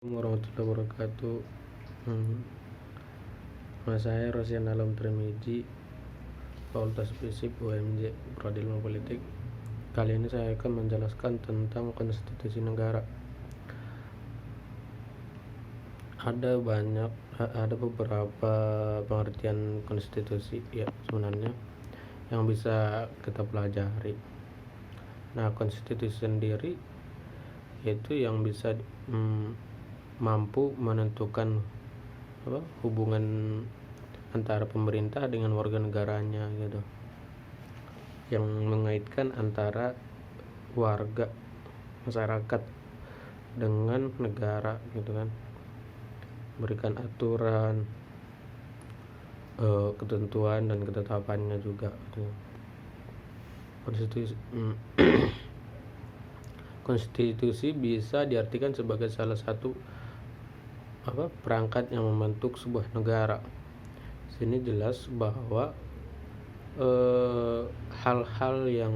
Warahmatullahi wabarakatuh. Nama saya Rosian Alam Tremiji, Fakultas Fisip UMJ, Prodi Ilmu Politik. Kali ini saya akan menjelaskan tentang konstitusi negara. Ada beberapa pengertian konstitusi ya sebenarnya yang bisa kita pelajari. Nah, konstitusi sendiri yaitu yang bisa mampu menentukan hubungan antara pemerintah dengan warga negaranya gitu, yang mengaitkan antara warga masyarakat dengan negara gitu kan, berikan aturan, ketentuan dan ketetapannya juga gitu. Konstitusi bisa diartikan sebagai salah satu perangkat yang membentuk sebuah negara. Sini jelas bahwa hal-hal yang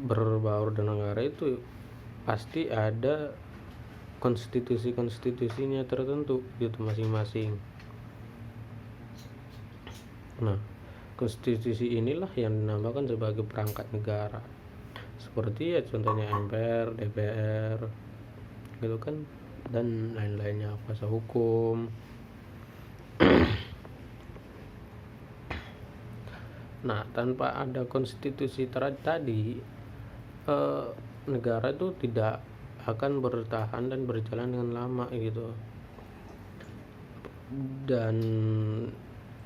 berbaur dengan negara itu pasti ada konstitusinya tertentu gitu masing-masing. Nah, konstitusi inilah yang dinamakan sebagai perangkat negara, seperti ya contohnya MPR, DPR gitu kan, dan lain-lainnya, kuasa hukum. Nah, tanpa ada konstitusi tadi, negara itu tidak akan bertahan dan berjalan dengan lama gitu. Dan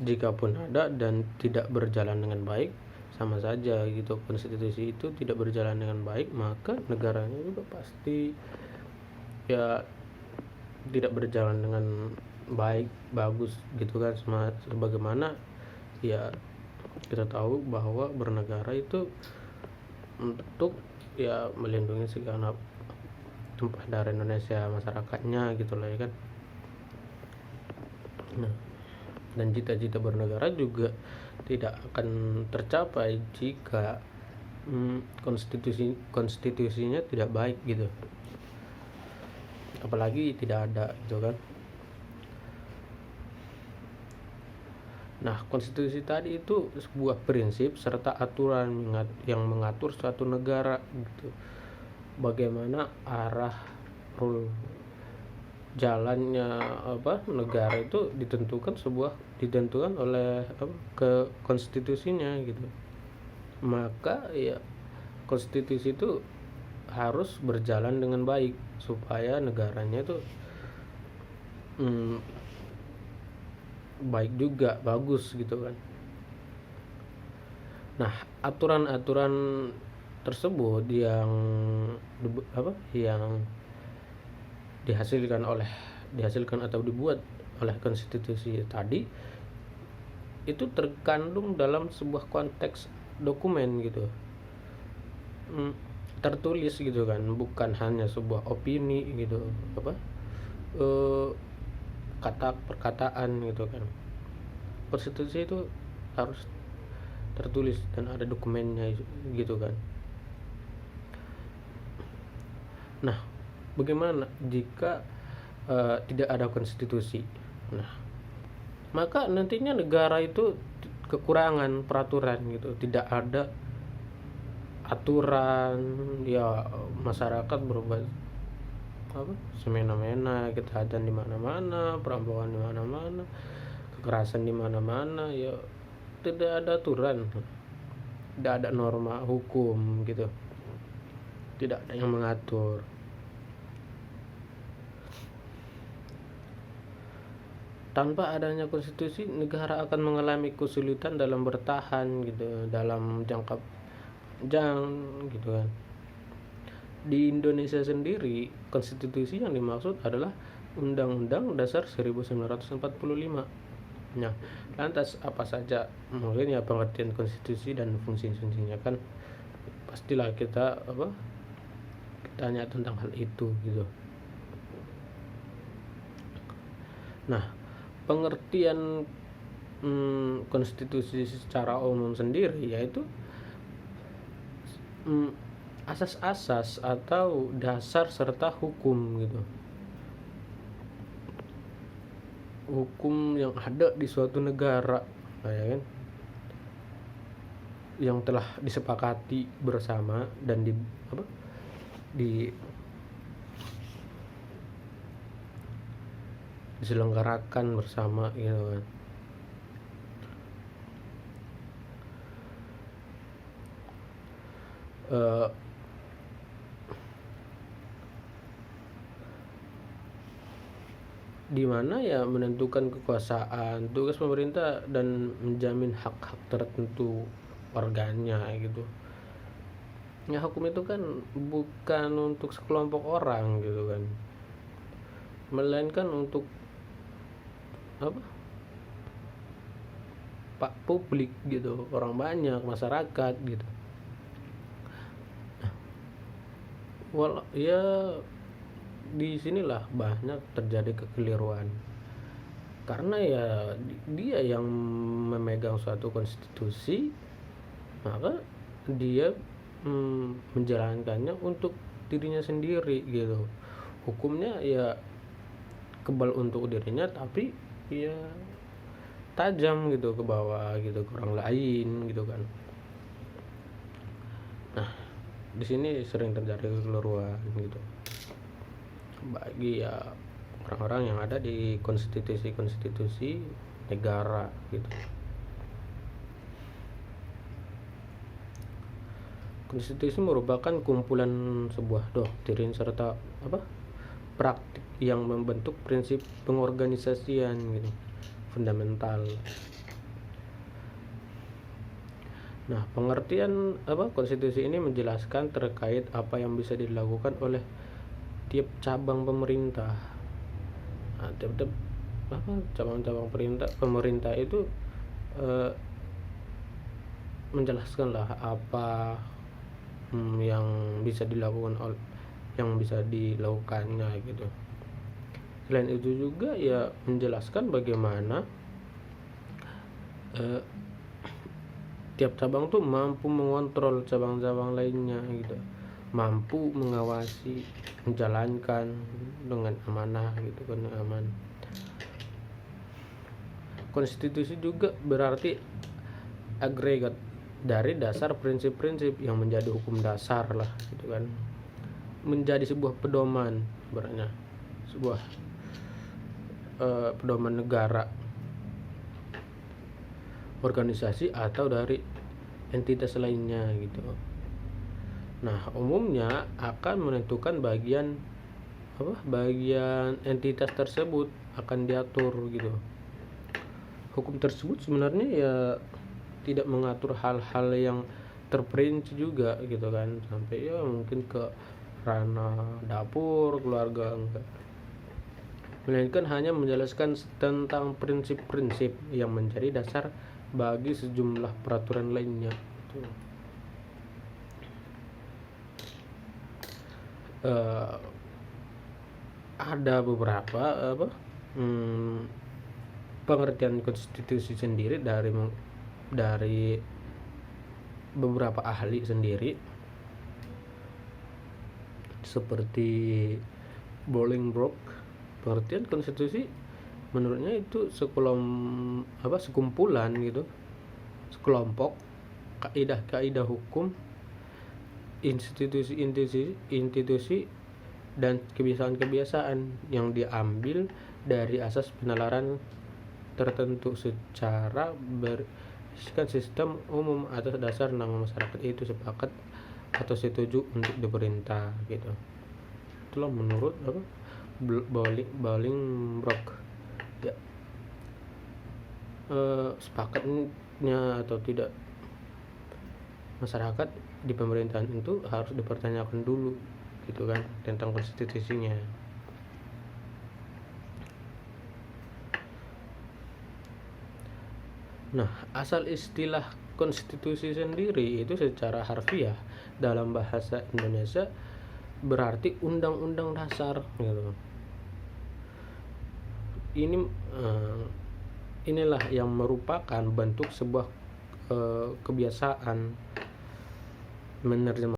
jika pun ada dan tidak berjalan dengan baik, sama saja gitu. Konstitusi itu tidak berjalan dengan baik, maka negaranya juga pasti ya tidak berjalan dengan baik, bagus gitu kan. Sebagaimana ya kita tahu bahwa bernegara itu untuk ya melindungi segala tumpah darah Indonesia, masyarakatnya gitu lah ya kan. Nah, dan cita-cita bernegara juga tidak akan tercapai jika konstitusinya tidak baik gitu, apalagi tidak ada gitu kan. Nah, konstitusi tadi itu sebuah prinsip serta aturan yang mengatur suatu negara gitu, bagaimana arah jalannya negara itu ditentukan oleh ke konstitusinya gitu. Maka ya konstitusi itu harus berjalan dengan baik supaya negaranya itu baik juga, bagus gitu kan. Nah, aturan-aturan tersebut yang dihasilkan atau dibuat oleh konstitusi tadi itu terkandung dalam sebuah konteks dokumen gitu, tertulis gitu kan, bukan hanya sebuah opini gitu, kata perkataan gitu kan. Konstitusi itu harus tertulis dan ada dokumennya gitu kan. Nah, bagaimana jika tidak ada konstitusi? Nah, maka nantinya negara itu kekurangan peraturan gitu, tidak ada aturan, ya masyarakat berbuat semena-mena, kejahatan di mana-mana, perampokan di mana-mana, kekerasan di mana-mana, ya tidak ada aturan, tidak ada norma hukum gitu, tidak ada yang mengatur. Tanpa adanya konstitusi, negara akan mengalami kesulitan dalam bertahan gitu, dalam jangka panjang gitu kan. Di Indonesia sendiri, konstitusi yang dimaksud adalah Undang-Undang Dasar 1945. Nah, lantas apa saja mungkin ya pengertian konstitusi dan fungsi-fungsinya kan, pastilah kita tanya tentang hal itu gitu. Nah, pengertian konstitusi secara umum sendiri yaitu asas-asas atau dasar serta hukum gitu. Hukum yang ada di suatu negara, ya kan, yang telah disepakati bersama dan diselenggarakan bersama gitu kan. Di mana ya menentukan kekuasaan, tugas pemerintah dan menjamin hak-hak tertentu warganya gitu. Ya hukum itu kan bukan untuk sekelompok orang gitu kan, melainkan untuk pak publik gitu, orang banyak, masyarakat gitu. Walau ya di sinilah banyak terjadi kekeliruan, karena ya dia yang memegang suatu konstitusi, maka dia menjalankannya untuk dirinya sendiri gitu. Hukumnya ya kebal untuk dirinya, tapi ya tajam gitu ke bawah gitu, ke orang lain gitu kan. Nah, di sini sering terjadi kekeliruan gitu bagi ya orang-orang yang ada di konstitusi negara gitu. Konstitusi merupakan kumpulan sebuah doktrin serta praktik yang membentuk prinsip pengorganisasian gitu, fundamental. Nah, pengertian konstitusi ini menjelaskan terkait apa yang bisa dilakukan oleh tiap cabang pemerintah. Nah, tiap cabang-cabang pemerintah itu menjelaskanlah apa yang bisa dilakukannya gitu. Selain itu juga ya menjelaskan bagaimana tiap cabang tuh mampu mengontrol cabang-cabang lainnya gitu, mampu mengawasi, menjalankan dengan amanah gitu kan, aman. Konstitusi juga berarti agregat dari dasar prinsip-prinsip yang menjadi hukum dasar lah gitu kan, menjadi sebuah pedoman sebenarnya, sebuah pedoman negara, organisasi atau dari entitas lainnya gitu. Nah, umumnya akan menentukan bagian entitas tersebut akan diatur gitu. Hukum tersebut sebenarnya ya tidak mengatur hal-hal yang terperinci juga gitu kan, sampai ya mungkin ke ranah dapur keluarga, enggak, melainkan hanya menjelaskan tentang prinsip-prinsip yang menjadi dasar bagi sejumlah peraturan lainnya gitu. Ada beberapa pengertian konstitusi sendiri dari beberapa ahli sendiri, seperti Bolingbroke. Pengertian konstitusi menurutnya itu sekumpulan gitu, sekelompok kaidah-kaidah hukum, institusi dan kebiasaan-kebiasaan yang diambil dari asas penalaran tertentu secara berisikan sistem umum atas dasar nama masyarakat itu sepakat atau setuju untuk diperintah gitu. Itulah menurut Bolingbroke ya. Sepakatnya atau tidak masyarakat di pemerintahan itu harus dipertanyakan dulu gitu kan, tentang konstitusinya. Nah, asal istilah konstitusi sendiri itu secara harfiah dalam bahasa Indonesia berarti undang-undang dasar gitu. Inilah yang merupakan bentuk sebuah kebiasaan menerjemahkan